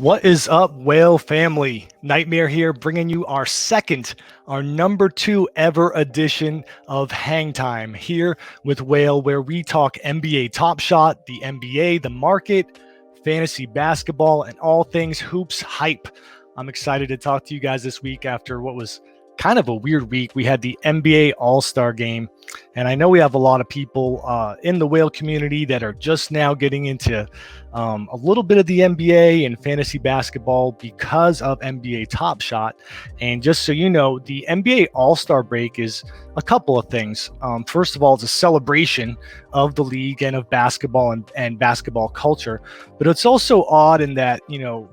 What is up, Whale family? Nytmare here, bringing you our number 2 ever edition of Hang Time here with Whale, where we talk NBA Top Shot, the NBA, the market, fantasy basketball, and all things hoops hype. I'm excited to talk to you guys this week after what was kind of a weird week. We had the NBA All-Star Game, and I know we have a lot of people in the Whale community that are just now getting into a little bit of the NBA and fantasy basketball because of NBA Top Shot. And just so you know, the NBA All-Star break is a couple of things. First of all, it's a celebration of the league and of basketball and basketball culture. But it's also odd in that,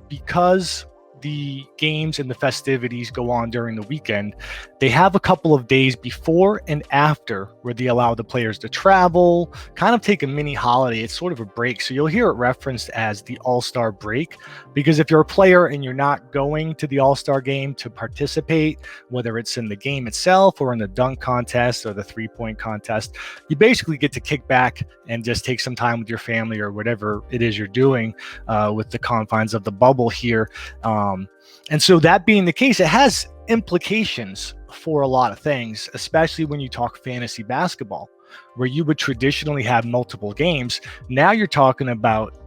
because the games and the festivities go on during the weekend, they have a couple of days before and after where they allow the players to travel, kind of take a mini holiday. It's sort of a break. So you'll hear it referenced as the All-Star break, because if you're a player and you're not going to the All-Star game to participate, whether it's in the game itself or in the dunk contest or the 3-point contest, you basically get to kick back and just take some time with your family or whatever it is you're doing with the confines of the bubble here. And so that being the case, it has implications for a lot of things, especially when you talk fantasy basketball, where you would traditionally have multiple games. Now you're talking about,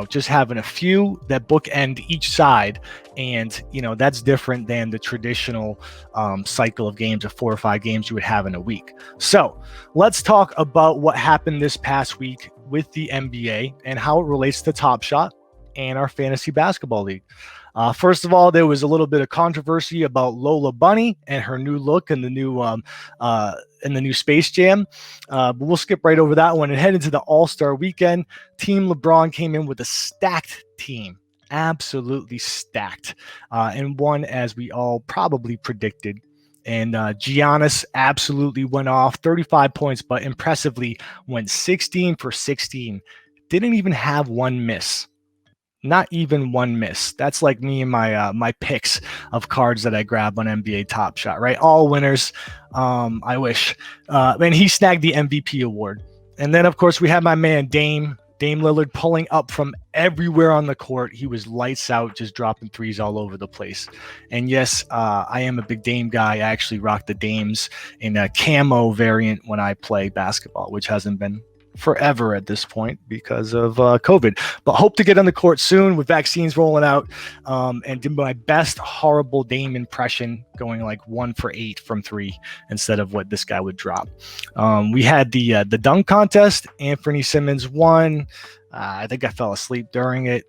just having a few that bookend each side. And, that's different than the traditional cycle of games of 4 or 5 games you would have in a week. So let's talk about what happened this past week with the NBA and how it relates to Top Shot and our fantasy basketball league. First of all, there was a little bit of controversy about Lola Bunny and her new look and the new Space Jam. But we'll skip right over that one and head into the All-Star weekend. Team LeBron came in with a stacked team, absolutely stacked, and won as we all probably predicted. And Giannis absolutely went off, 35 points, but impressively went 16 for 16. Didn't even have one miss. Not even one miss. That's like me and my picks of cards that I grab on NBA Top Shot, right? All winners. I wish. And he snagged the MVP award. And then, of course, we had my man Dame Lillard pulling up from everywhere on the court. He was lights out, just dropping threes all over the place. And yes, I am a big Dame guy. I actually rock the Dames in a camo variant when I play basketball, which hasn't been forever at this point because of COVID, but hope to get on the court soon with vaccines rolling out, and do my best horrible Dame impression, going like 1 for 8 from 3 instead of what this guy would drop. We had the dunk contest. Anthony Simmons won. I think I fell asleep during it.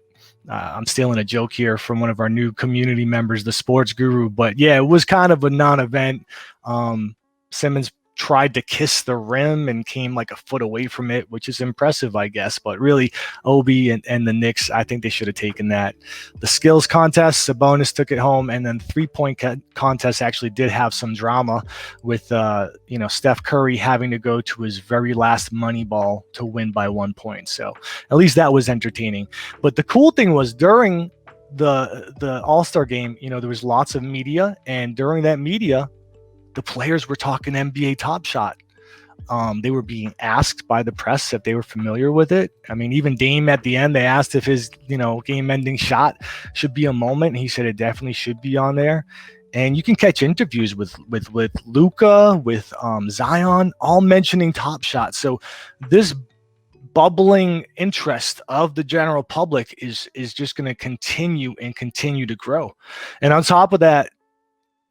I'm stealing a joke here from one of our new community members, the Sports Guru, but yeah, it was kind of a non-event. Simmons tried to kiss the rim and came like a foot away from it, which is impressive, I guess. But really, Obi and the Knicks, I think they should have taken that. The skills contest, Sabonis took it home, and then 3-point contest actually did have some drama with Steph Curry having to go to his very last money ball to win by 1 point. So at least that was entertaining. But the cool thing was during the All-Star game, there was lots of media, and during that media, the players were talking NBA Top Shot. They were being asked by the press if they were familiar with it. I mean, even Dame at the end, they asked if his, game-ending shot should be a moment. And he said it definitely should be on there. And you can catch interviews with Luka, with Zion, all mentioning Top Shot. So this bubbling interest of the general public is just going to continue to grow. And on top of that,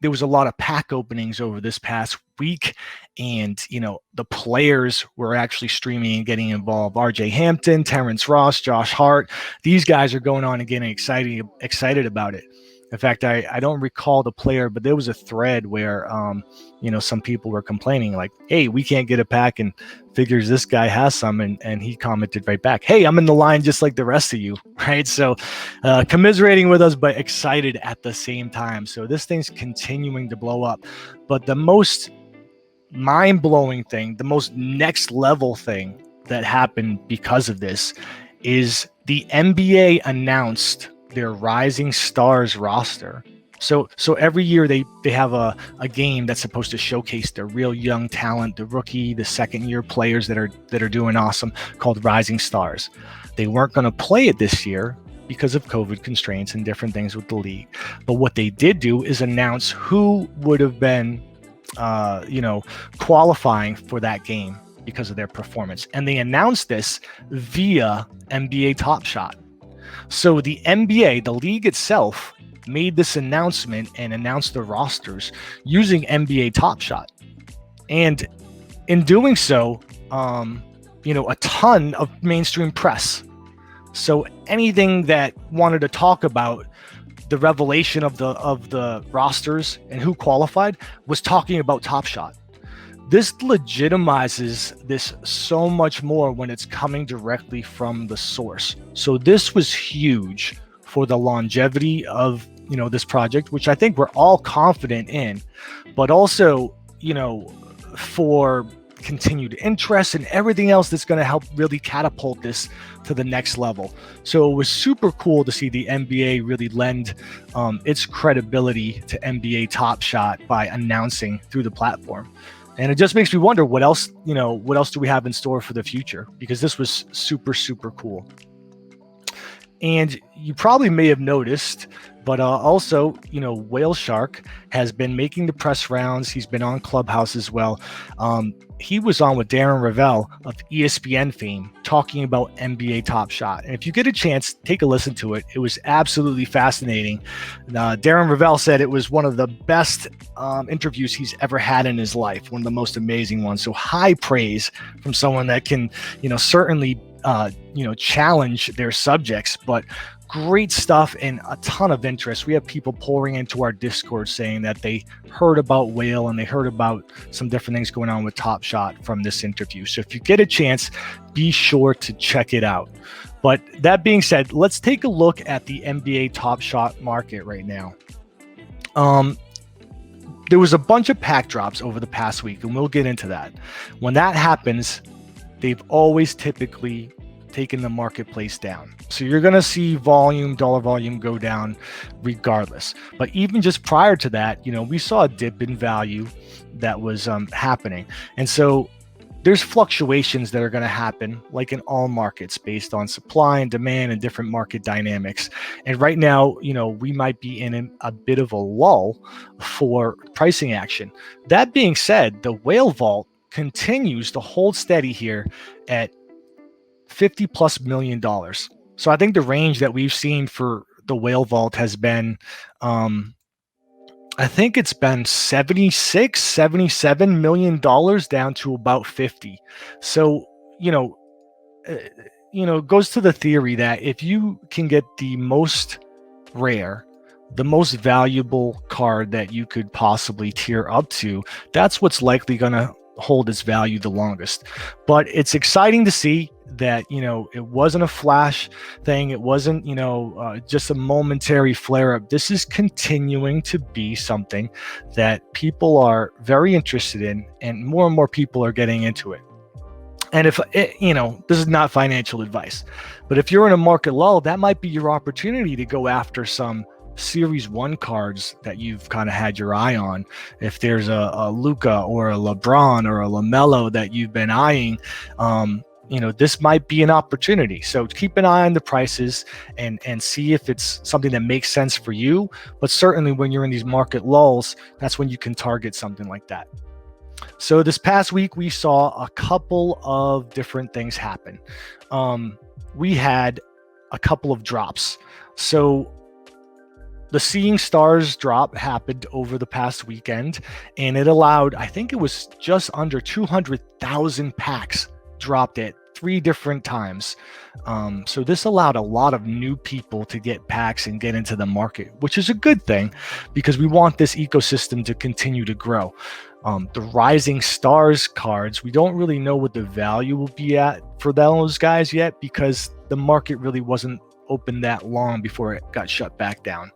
there was a lot of pack openings over this past week, and the players were actually streaming and getting involved. RJ Hampton, Terrence Ross, Josh Hart, these guys are going on and getting excited about it. In fact, I don't recall the player, but there was a thread where some people were complaining like, hey, we can't get a pack, and figures this guy has some, and he commented right back, hey, I'm in the line just like the rest of you, right? So commiserating with us, but excited at the same time. So this thing's continuing to blow up. But the most mind-blowing thing, the most next level thing that happened because of this is the NBA announced their Rising Stars roster. So every year they have a game that's supposed to showcase their real young talent, the rookie, the second year players that are doing awesome, called Rising Stars. They weren't going to play it this year because of COVID constraints and different things with the league. But what they did do is announce who would have been, qualifying for that game because of their performance. And they announced this via NBA Top Shot. So the NBA, the league itself, made this announcement and announced the rosters using NBA Top Shot. And in doing so, a ton of mainstream press. So anything that wanted to talk about the revelation of the rosters and who qualified was talking about Top Shot. This legitimizes this so much more when it's coming directly from the source. So this was huge for the longevity of, this project, which I think we're all confident in, but also, for continued interest and everything else that's going to help really catapult this to the next level. So it was super cool to see the NBA really lend its credibility to NBA Top Shot by announcing through the platform. And it just makes me wonder what else do we have in store for the future, because this was super, super cool. And you probably may have noticed, but also, Whale Shark has been making the press rounds. He's been on Clubhouse as well. He was on with Darren Rovell of ESPN fame talking about NBA Top Shot. And if you get a chance, take a listen to it. It was absolutely fascinating. Darren Rovell said it was one of the best interviews he's ever had in his life, one of the most amazing ones. So high praise from someone that can, certainly challenge their subjects, but great stuff and a ton of interest. We have people pouring into our Discord saying that they heard about Whale and they heard about some different things going on with Top Shot from this interview. So if you get a chance, be sure to check it out. But that being said, let's take a look at the NBA Top Shot market right now. There was a bunch of pack drops over the past week, and we'll get into that. When that happens, they've always typically taken the marketplace down. So you're going to see dollar volume go down regardless. But even just prior to that, we saw a dip in value that was happening. And so there's fluctuations that are going to happen, like in all markets, based on supply and demand and different market dynamics. And right now, we might be in a bit of a lull for pricing action. That being said, the Whale Vault continues to hold steady here at $50+ million. So I think the range that we've seen for the Whale Vault has been, I think it's been $77 million down to about 50. So, goes to the theory that if you can get the most rare, the most valuable card that you could possibly tier up to, that's what's likely going to hold its value the longest. But it's exciting to see that it wasn't a flash thing. It wasn't just a momentary flare up. This is continuing to be something that people are very interested in, and more people are getting into it. And if this is not financial advice, but if you're in a market lull, that might be your opportunity to go after some Series 1 cards that you've kind of had your eye on. If there's a Luka or a LeBron or a LaMelo that you've been eyeing, this might be an opportunity. So keep an eye on the prices and see if it's something that makes sense for you. But certainly when you're in these market lulls, that's when you can target something like that. So this past week, we saw a couple of different things happen. We had a couple of drops. So the Seeing Stars drop happened over the past weekend, and it allowed, I think it was just under 200,000 packs dropped at 3 different times. So this allowed a lot of new people to get packs and get into the market, which is a good thing because we want this ecosystem to continue to grow. The Rising Stars cards, we don't really know what the value will be at for those guys yet because the market really wasn't open that long before it got shut back down.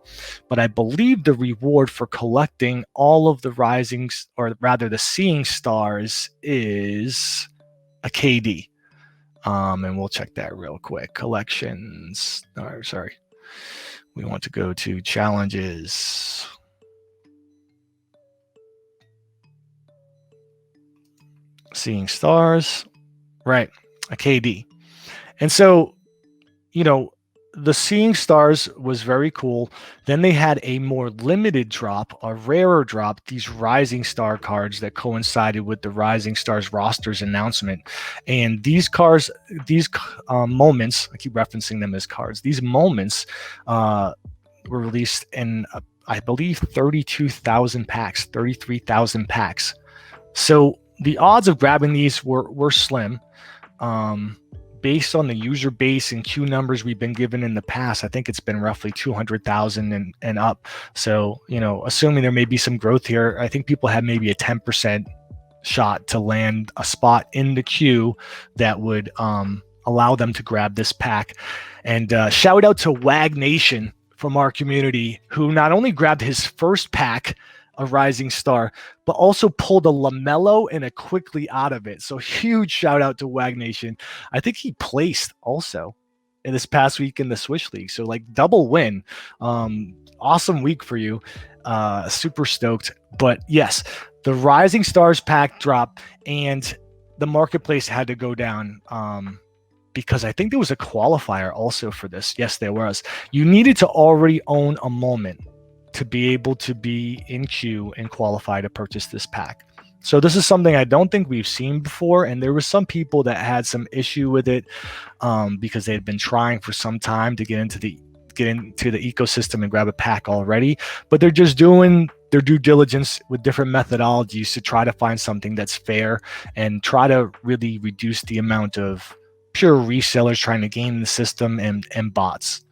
But I believe the reward for collecting all of the Risings, or rather the Seeing Stars, is a KD. And we'll check that real quick. Collections. Sorry. We want to go to challenges. Seeing Stars. Right. A KD. And so, the Seeing Stars was very cool. Then they had a more limited drop, a rarer drop, these Rising Star cards that coincided with the Rising Stars rosters announcement. And these cards, these moments, I keep referencing them as cards, these moments were released in, I believe, 32,000 packs, 33,000 packs. So the odds of grabbing these were slim. Based on the user base and queue numbers we've been given in the past, I think it's been roughly 200,000 and up. So, assuming there may be some growth here, I think people have maybe a 10% shot to land a spot in the queue that would allow them to grab this pack. And shout out to Wag Nation from our community, who not only grabbed his first pack, a Rising Star, but also pulled a LaMelo and a Quickly out of it. So huge shout out to Wag Nation. I think he placed also in this past week in the Swish League. So like double win. Awesome week for you. Super stoked. But yes, the Rising Stars pack drop and the marketplace had to go down. Because I think there was a qualifier also for this. Yes, there was. You needed to already own a moment to be able to be in queue and qualify to purchase this pack. So this is something I don't think we've seen before, and there was some people that had some issue with it because they had been trying for some time to get into the ecosystem and grab a pack already, but they're just doing their due diligence with different methodologies to try to find something that's fair and try to really reduce the amount of pure resellers trying to game the system and bots.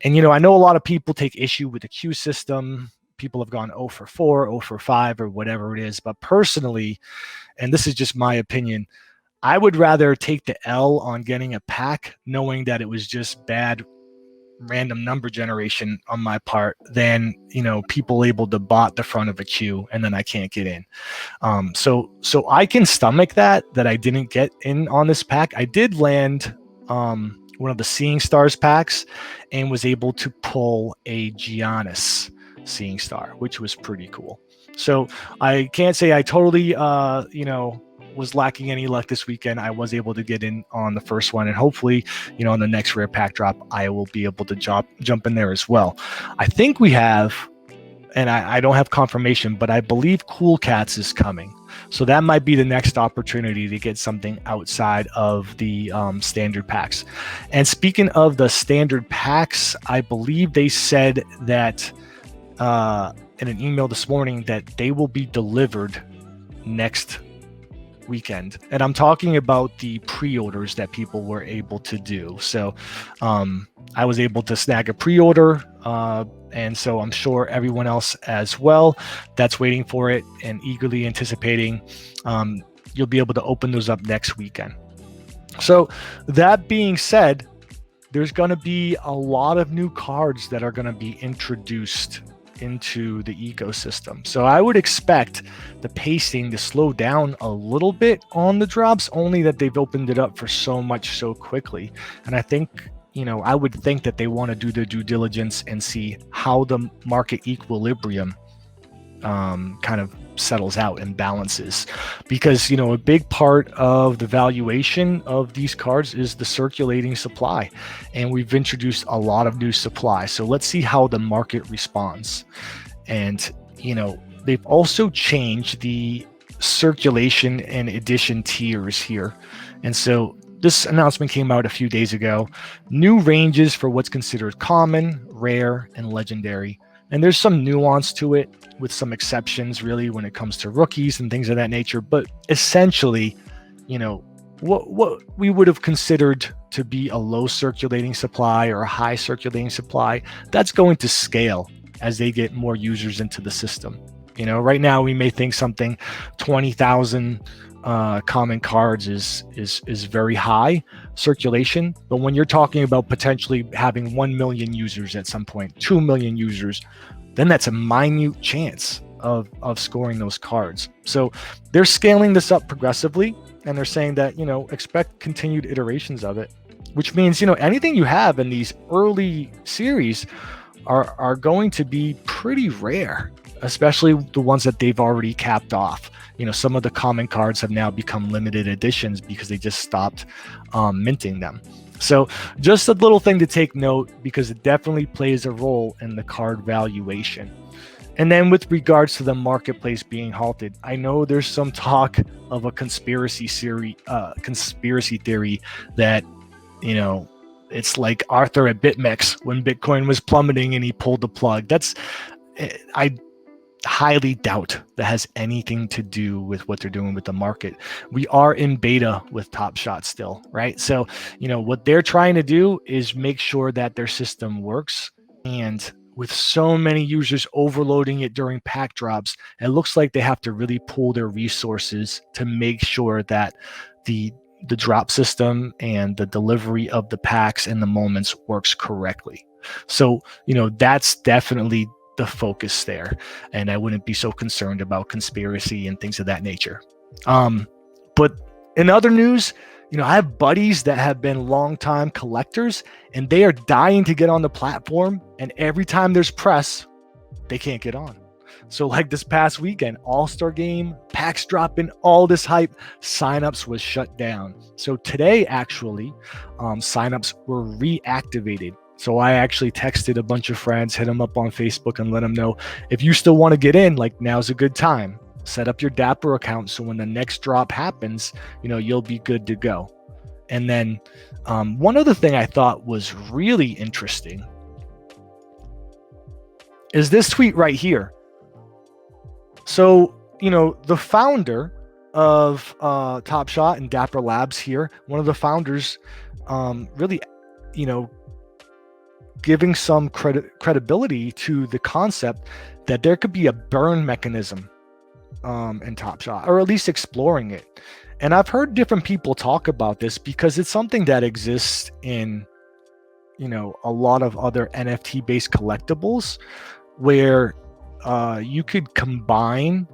And, I know a lot of people take issue with the queue system. People have gone 0 for 4, 0 for 5, or whatever it is. But personally, and this is just my opinion, I would rather take the L on getting a pack, knowing that it was just bad random number generation on my part than, people able to bot the front of a queue and then I can't get in. So I can stomach that I didn't get in on this pack. I did land one of the Seeing Stars packs and was able to pull a Giannis Seeing Star, which was pretty cool. So I can't say I totally, was lacking any luck this weekend. I was able to get in on the first one, and hopefully, on the next rare pack drop, I will be able to jump in there as well. I think we have, and I don't have confirmation, but I believe Cool Cats is coming. So that might be the next opportunity to get something outside of the standard packs. And speaking of the standard packs, I believe they said that in an email this morning that they will be delivered next weekend. And I'm talking about the pre-orders that people were able to do. So I was able to snag a pre-order, and so I'm sure everyone else as well that's waiting for it and eagerly anticipating, you'll be able to open those up next weekend. So that being said, there's going to be a lot of new cards that are going to be introduced into the ecosystem. So I would expect the pacing to slow down a little bit on the drops, only that they've opened it up for so much so quickly. And I think, I would think that they want to do their due diligence and see how the market equilibrium kind of settles out and balances, because a big part of the valuation of these cards is the circulating supply, and we've introduced a lot of new supply. So let's see how the market responds. And they've also changed the circulation and edition tiers here, and so this announcement came out a few days ago. New ranges for what's considered common, rare, and legendary. And there's some nuance to it, with some exceptions really when it comes to rookies and things of that nature. But essentially, what we would have considered to be a low circulating supply or a high circulating supply, that's going to scale as they get more users into the system. Right now we may think something 20,000 common cards is very high circulation, but when you're talking about potentially having 1 million users at some point, 2 million users, then that's a minute chance of scoring those cards. So they're scaling this up progressively, and they're saying that expect continued iterations of it, which means anything you have in these early series are going to be pretty rare, especially the ones that they've already capped off. Some of the common cards have now become limited editions because they just stopped minting them. So just a little thing to take note because it definitely plays a role in the card valuation. And then with regards to the marketplace being halted, I know there's some talk of a conspiracy theory that, you know, it's like Arthur at BitMEX when Bitcoin was plummeting and he pulled the plug. I highly doubt that has anything to do with what they're doing with the market. We are in beta with Top Shot still, right? So, what they're trying to do is make sure that their system works. And with so many users overloading it during pack drops, it looks like they have to really pool their resources to make sure that the drop system and the delivery of the packs and the moments works correctly. So, that's definitely the focus there, and I wouldn't be so concerned about conspiracy and things of that nature. But in other news, I have buddies that have been longtime collectors, and they are dying to get on the platform. And every time there's press, they can't get on. So like this past weekend, All-Star Game, packs dropping, all this hype, signups was shut down. So today, actually, signups were reactivated. So I actually texted a bunch of friends, hit them up on Facebook and let them know, if you still want to get in, like now's a good time. Set up your Dapper account so when the next drop happens, you'll be good to go. And then one other thing I thought was really interesting is this tweet right here. So, the founder of Top Shot and Dapper Labs here, one of the founders, really, giving some credibility to the concept that there could be a burn mechanism in Top Shot, or at least exploring it. And I've heard different people talk about this because it's something that exists in, a lot of other NFT-based collectibles where you could combine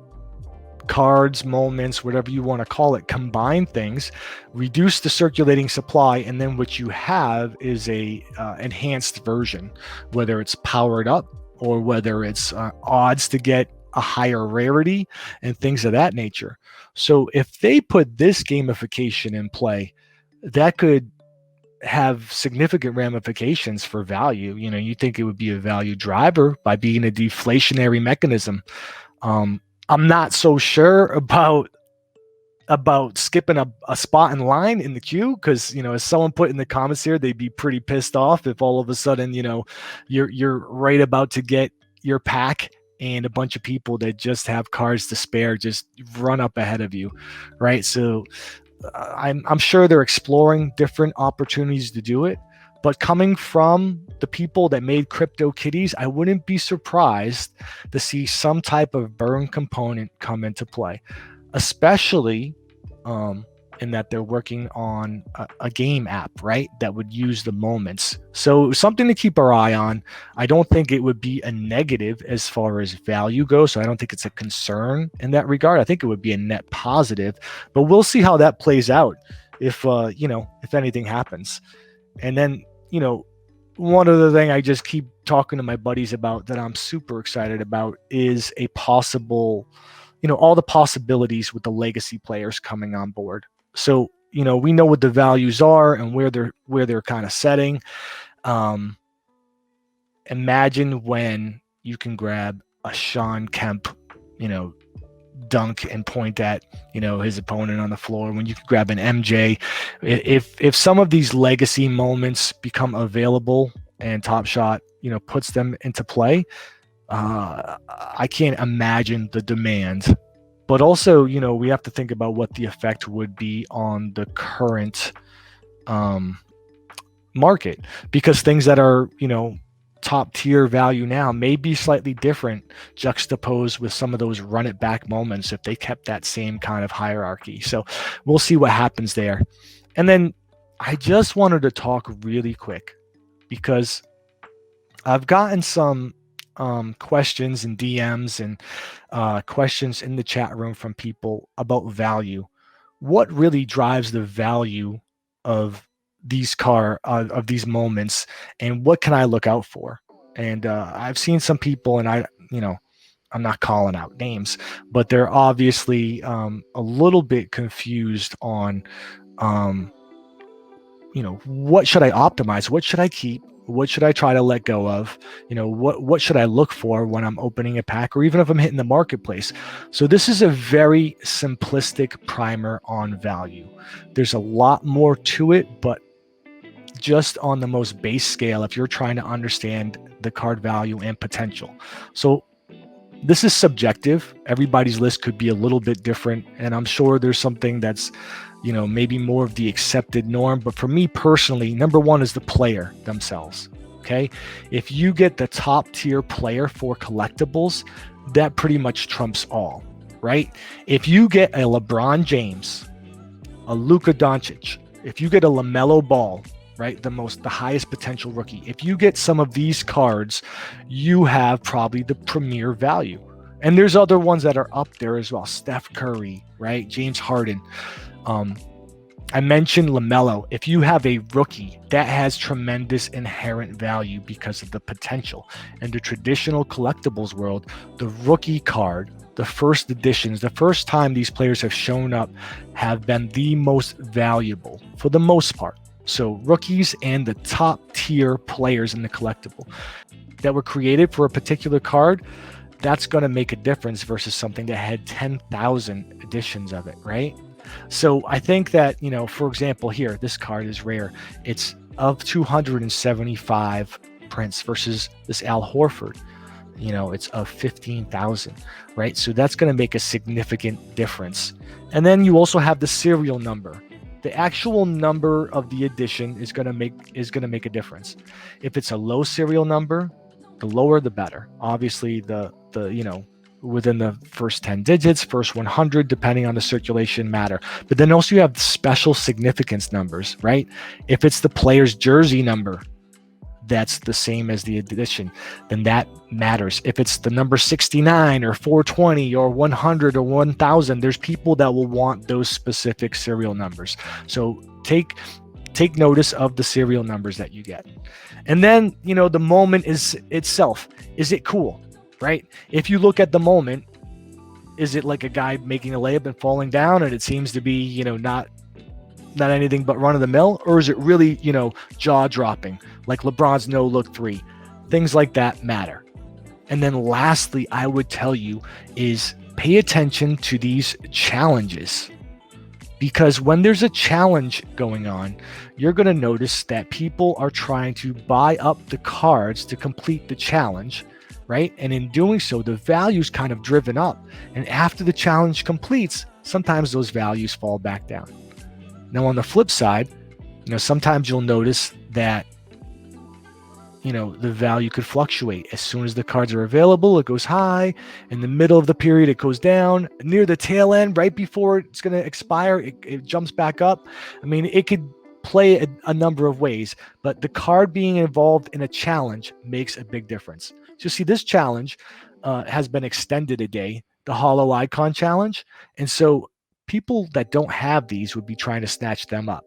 cards, moments, whatever you want to call it, combine things, reduce the circulating supply, and then what you have is a enhanced version, whether it's powered up or whether it's odds to get a higher rarity and things of that nature. So if they put this gamification in play, that could have significant ramifications for value. You think it would be a value driver by being a deflationary mechanism. I'm not so sure about skipping a spot in line in the queue, because as someone put in the comments here, they'd be pretty pissed off if all of a sudden you're right about to get your pack and a bunch of people that just have cards to spare just run up ahead of you, right? So I'm sure they're exploring different opportunities to do it. But coming from the people that made CryptoKitties, I wouldn't be surprised to see some type of burn component come into play, especially in that they're working on a game app, right, that would use the moments. So something to keep our eye on. I don't think it would be a negative as far as value goes. So I don't think it's a concern in that regard. I think it would be a net positive, but we'll see how that plays out if anything happens. And then, one other thing I just keep talking to my buddies about that I'm super excited about is a possible, all the possibilities with the legacy players coming on board. So, we know what the values are and where they're kind of setting. Imagine when you can grab a Sean Kemp, dunk and point at his opponent on the floor, when you could grab an MJ. If some of these legacy moments become available and Top Shot puts them into play, I can't imagine the demand. But also, we have to think about what the effect would be on the current market, because things that are top tier value now may be slightly different juxtaposed with some of those run it back moments if they kept that same kind of hierarchy. So we'll see what happens there. And then I just wanted to talk really quick because I've gotten some questions and DMs and questions in the chat room from people about value. What really drives the value of these of these moments, and what can I look out for? And I've seen some people, and I'm not calling out names, but they're obviously a little bit confused on what should I optimize? What should I keep? What should I try to let go of? What should I look for when I'm opening a pack, or even if I'm hitting the marketplace? So this is a very simplistic primer on value. There's a lot more to it, but just on the most base scale, if you're trying to understand the card value and potential. So this is subjective. Everybody's list could be a little bit different, and I'm sure there's something that's maybe more of the accepted norm. But for me personally, number one is the player themselves. Okay, if you get the top tier player for collectibles, that pretty much trumps all, right? If you get a LeBron James, a Luka Doncic, if you get a LaMelo Ball, right, the highest potential rookie, if you get some of these cards, you have probably the premier value. And there's other ones that are up there as well. Steph Curry, right? James Harden. I mentioned LaMelo. If you have a rookie, that has tremendous inherent value because of the potential. In the traditional collectibles world, the rookie card, the first editions, the first time these players have shown up, have been the most valuable for the most part. So rookies and the top tier players in the collectible that were created for a particular card, that's going to make a difference versus something that had 10,000 editions of it, right? So I think that, for example, here, this card is rare. It's of 275 prints versus this Al Horford, it's of 15,000, right? So that's going to make a significant difference. And then you also have the serial number. The actual number of the edition is going to make a difference. If it's a low serial number, the lower the better. Obviously, the within the first 10 digits, first 100, depending on the circulation, matter. But then also you have special significance numbers, right? If it's the player's jersey number, that's the same as the edition, then that matters. If it's the number 69 or 420 or 100 or 1000, there's people that will want those specific serial numbers. So take notice of the serial numbers that you get. And then, the moment is itself. Is it cool, right? If you look at the moment, is it like a guy making a layup and falling down and it seems to be, not anything but run of the mill? Or is it really, jaw dropping, like LeBron's no look three? Things like that matter. And then lastly, I would tell you is pay attention to these challenges. Because when there's a challenge going on, you're going to notice that people are trying to buy up the cards to complete the challenge, right? And in doing so, the value's kind of driven up. And after the challenge completes, sometimes those values fall back down. Now, on the flip side, sometimes you'll notice that, the value could fluctuate. As soon as the cards are available, it goes high. In the middle of the period, it goes down. Near the tail end, right before it's going to expire, it jumps back up. I mean, it could play a number of ways, but the card being involved in a challenge makes a big difference. So see, this challenge has been extended a day, the Hollow Icon Challenge. And so people that don't have these would be trying to snatch them up.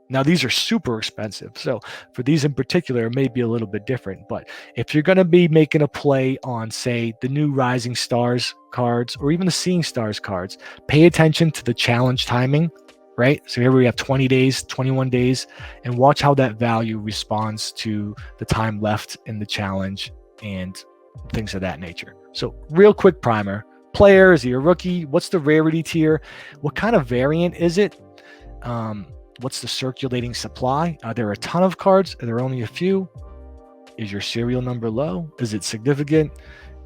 Now, these are super expensive. So for these in particular, it may be a little bit different. But if you're going to be making a play on, say, the new Rising Stars cards or even the Seeing Stars cards, pay attention to the challenge timing, right? So here we have 20 days, 21 days, and watch how that value responds to the time left in the challenge and things of that nature. So real quick primer. Player, is he a rookie? What's the rarity tier? What kind of variant is it? What's the circulating supply? Are there a ton of cards? Are there only a few? Is your serial number low? Is it significant?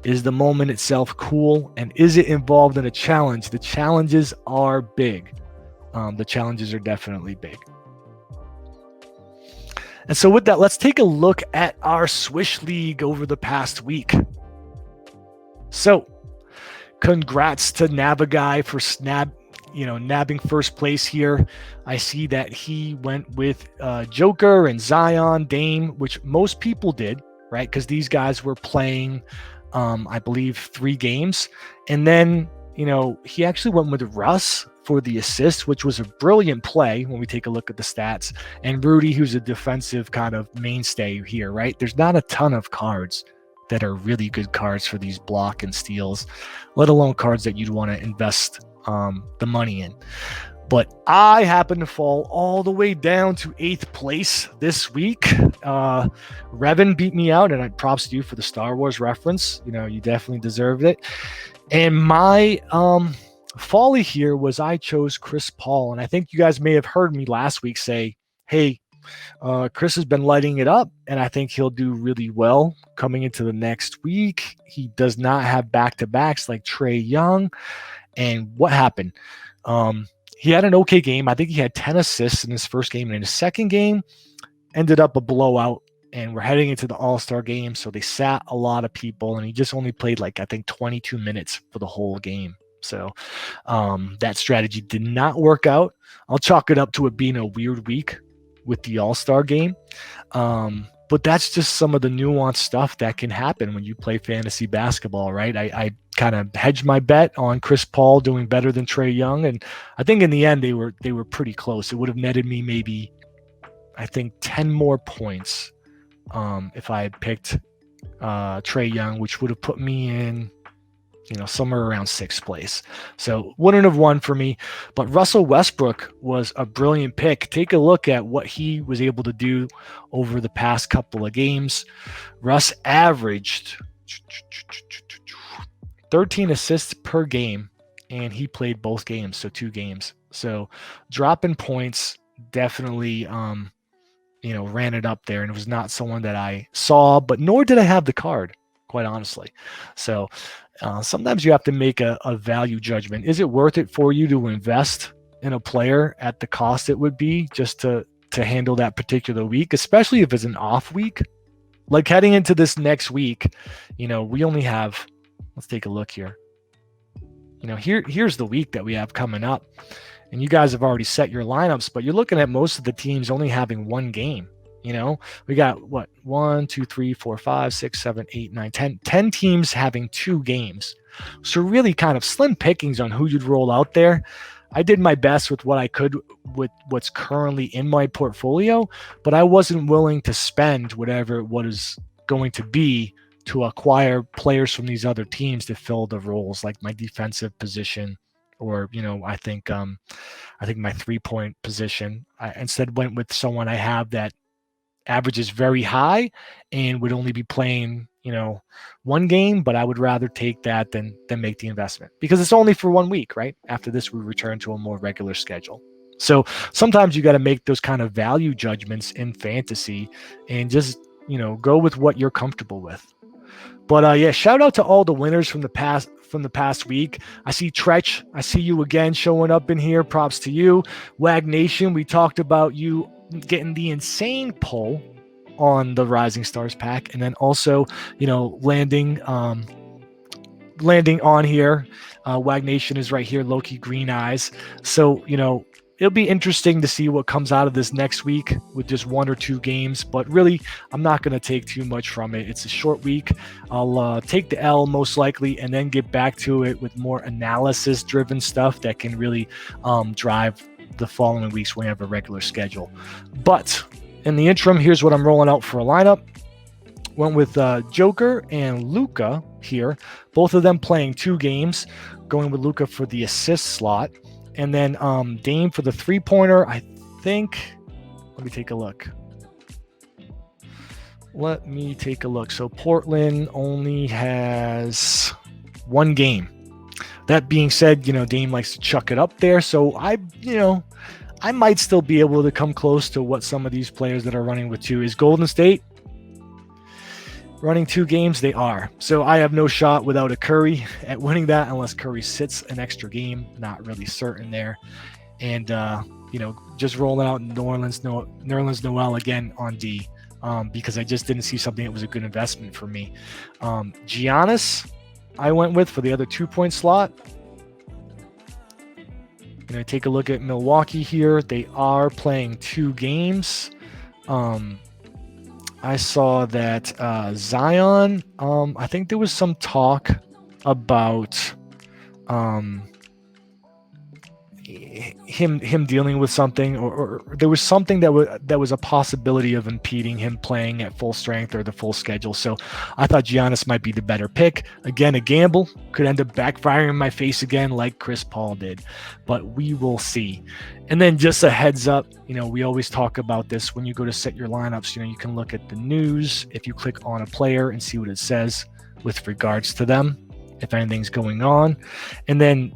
Is the moment itself cool? And is it involved in a challenge? The challenges are big. The challenges are definitely big. And so with that, let's take a look at our Swish League over the past week. So congrats to Navigai for nabbing first place here. I see that he went with Joker and Zion, Dame, which most people did, right? Because these guys were playing, I believe, 3 games. And then, he actually went with Russ for the assist, which was a brilliant play when we take a look at the stats. And Rudy, who's a defensive kind of mainstay here, right? There's not a ton of cards that are really good cards for these block and steals, let alone cards that you'd want to invest the money in. But I happen to fall all the way down to 8th place this week. Revan beat me out, and I props to you for the Star Wars reference. You definitely deserved it. And my folly here was I chose Chris Paul. And I think you guys may have heard me last week say, hey, Chris has been lighting it up, and I think he'll do really well coming into the next week. He does not have back-to-backs like Trae Young. And what happened? He had an okay game. I think he had 10 assists in his first game. And in his second game, ended up a blowout. And we're heading into the All-Star game. So they sat a lot of people. And he just only played I think 22 minutes for the whole game. So that strategy did not work out. I'll chalk it up to it being a weird week with the All-Star game. But that's just some of the nuanced stuff that can happen when you play fantasy basketball, right? I kind of hedged my bet on Chris Paul doing better than Trae Young, and I think in the end they were pretty close. It would have netted me maybe, I think, 10 more points if I had picked Trae Young, which would have put me in somewhere around 6th place. So wouldn't have won for me. But Russell Westbrook was a brilliant pick. Take a look at what he was able to do over the past couple of games. Russ averaged 13 assists per game, and he played both games, so 2 games. So dropping points definitely ran it up there, and it was not someone that I saw, but nor did I have the card, quite honestly. So sometimes you have to make a value judgment. Is it worth it for you to invest in a player at the cost it would be just to handle that particular week, especially if it's an off week? Like heading into this next week, we only have, let's take a look here. Here's the week that we have coming up. And you guys have already set your lineups, but you're looking at most of the teams only having 1 game. We got 1, 2, 3, 4, 5, 6, 7, 8, 9, 10 teams having 2 games. So really kind of slim pickings on who you'd roll out there. I did my best with what I could with what's currently in my portfolio, but I wasn't willing to spend whatever it was going to be to acquire players from these other teams to fill the roles, like my defensive position, or I think my 3-point position. I instead went with someone I have that average is very high and would only be playing 1 game, but I would rather take that than make the investment, because it's only for 1 week, right? After this, we return to a more regular schedule. So sometimes you got to make those kind of value judgments in fantasy and just go with what you're comfortable with. But yeah, shout out to all the winners from the past week. I see Tretch. I see you again showing up in here. Props to you. Wag Nation, we talked about you getting the insane pull on the Rising Stars pack, and then also landing on here. Wag Nation is right here. Loki Green Eyes. So it'll be interesting to see what comes out of this next week with just 1 or 2 games, but really I'm not going to take too much from it. It's a short week. I'll take the L most likely and then get back to it with more analysis driven stuff that can really drive the following weeks when we have a regular schedule. But in the interim, here's what I'm rolling out for a lineup. Went with Joker and Luka here, both of them playing 2 games, going with Luka for the assist slot, and then Dame for the 3-pointer. I think, let me take a look. So Portland only has 1 game. That being said, Dame likes to chuck it up there. So I might still be able to come close to what some of these players that are running with 2 is. Golden State running 2 games, they are. So I have no shot without a Curry at winning that unless Curry sits an extra game. Not really certain there. And, just rolling out Nerlens Noel again on D because I just didn't see something that was a good investment for me. Giannis, I went with for the other 2-point slot. Take a look at Milwaukee here. They are playing 2 games. I saw that Zion, I think there was some talk about him dealing with something, or there was something that was a possibility of impeding him playing at full strength or the full schedule. So I thought Giannis might be the better pick. Again, a gamble could end up backfiring in my face again, like Chris Paul did, but we will see. And then just a heads up, we always talk about this when you go to set your lineups. You can look at the news if you click on a player and see what it says with regards to them, if anything's going on. And then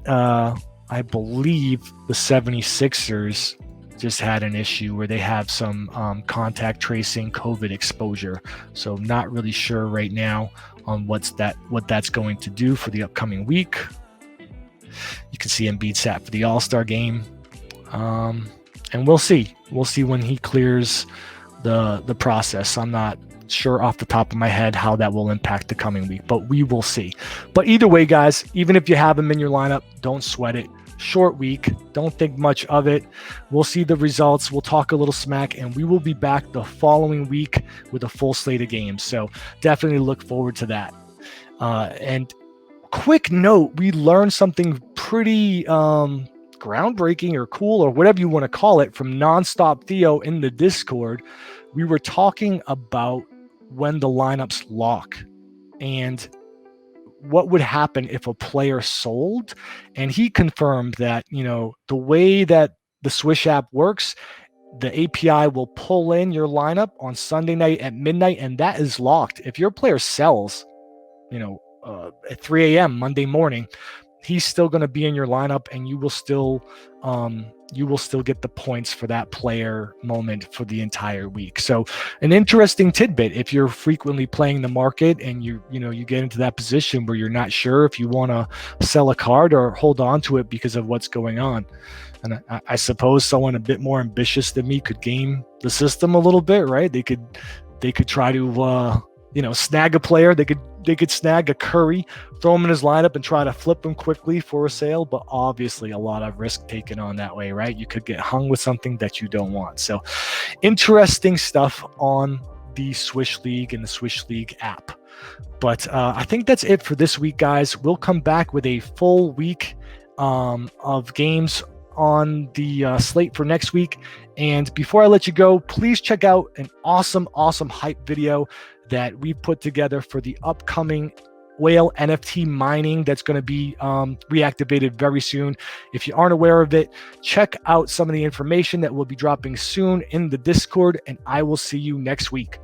I believe the 76ers just had an issue where they have some contact tracing COVID exposure. So not really sure right now on what that's going to do for the upcoming week. You can see Embiid sat for the All-Star game. And we'll see. We'll see when he clears the process. I'm not sure off the top of my head how that will impact the coming week, but we will see. But either way, guys, even if you have him in your lineup, don't sweat it. Short week, don't think much of it. We'll see the results. We'll talk a little smack, and we will be back the following week with a full slate of games. So definitely look forward to that. And quick note, we learned something pretty groundbreaking or cool or whatever you want to call it from Nonstop Theo in the Discord. We were talking about when the lineups lock and what would happen if a player sold. And he confirmed that, the way that the Swish app works, the API will pull in your lineup on Sunday night at midnight, and that is locked. If your player sells, at 3 a.m. Monday morning, he's still going to be in your lineup, and you will still get the points for that player moment for the entire week. So an interesting tidbit if you're frequently playing the market and you get into that position where you're not sure if you want to sell a card or hold on to it because of what's going on. And I suppose someone a bit more ambitious than me could game the system a little bit, right? They could try to snag a player. They could snag a Curry, throw him in his lineup, and try to flip him quickly for a sale. But obviously, a lot of risk taken on that way, right? You could get hung with something that you don't want. So, interesting stuff on the Swish League and the Swish League app. But I think that's it for this week, guys. We'll come back with a full week of games on the slate for next week. And before I let you go, please check out an awesome hype video that we put together for the upcoming whale NFT mining that's going to be reactivated very soon. If you aren't aware of it, check out some of the information that will be dropping soon in the Discord, and I will see you next week.